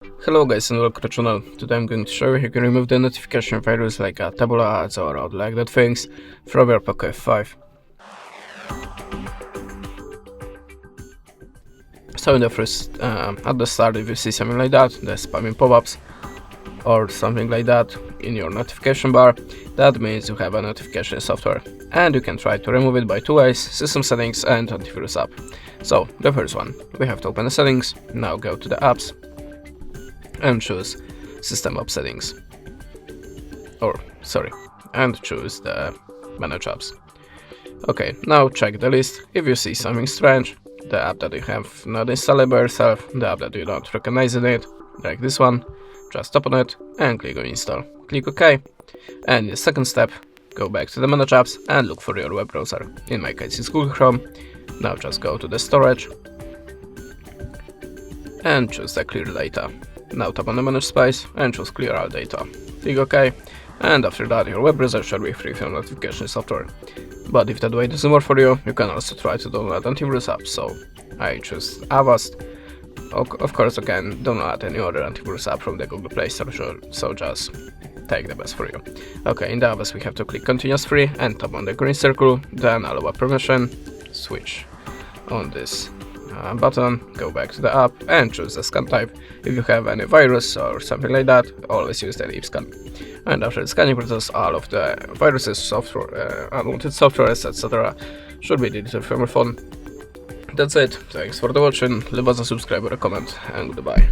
Hello guys and welcome to the channel. Today I'm going to show you how you can remove the notification virus like tabula ads or odd like that things from your Poco F5. So in the first, at the start, if you see something like that, the spamming pop-ups or something like that in your notification bar, that means you have a notification software. And you can try to remove it by two ways: system settings and antivirus app. So the first one, we have to open the settings, now go to the apps and choose system app settings, and choose the manage apps. Okay, now check the list. If you see something strange, the app that you have not installed by yourself, the app that you don't recognize in it, like this one, just open it and click on install. Click OK, and in the second step, go back to the manage apps and look for your web browser. In my case it's Google Chrome. Now just go to the storage and choose the clear data. Now tap on the manage space and choose clear all data. Click OK, and after that your web browser should be free from notification software. But if that way doesn't work for you, you can also try to download antivirus apps. So I choose Avast. Of course you can download any other antivirus app from the Google Play Store, so just take the best for you. Okay, in the Avast we have to click continuous free and tap on the green circle, then allow permission, switch on this button, go back to the app and choose the scan type. If you have any virus or something like that, always use the deep scan. And after the scanning process, all of the viruses, software, unwanted softwares, etc. should be deleted from your phone. That's it. Thanks for watching. Leave us a subscribe or a comment, and goodbye.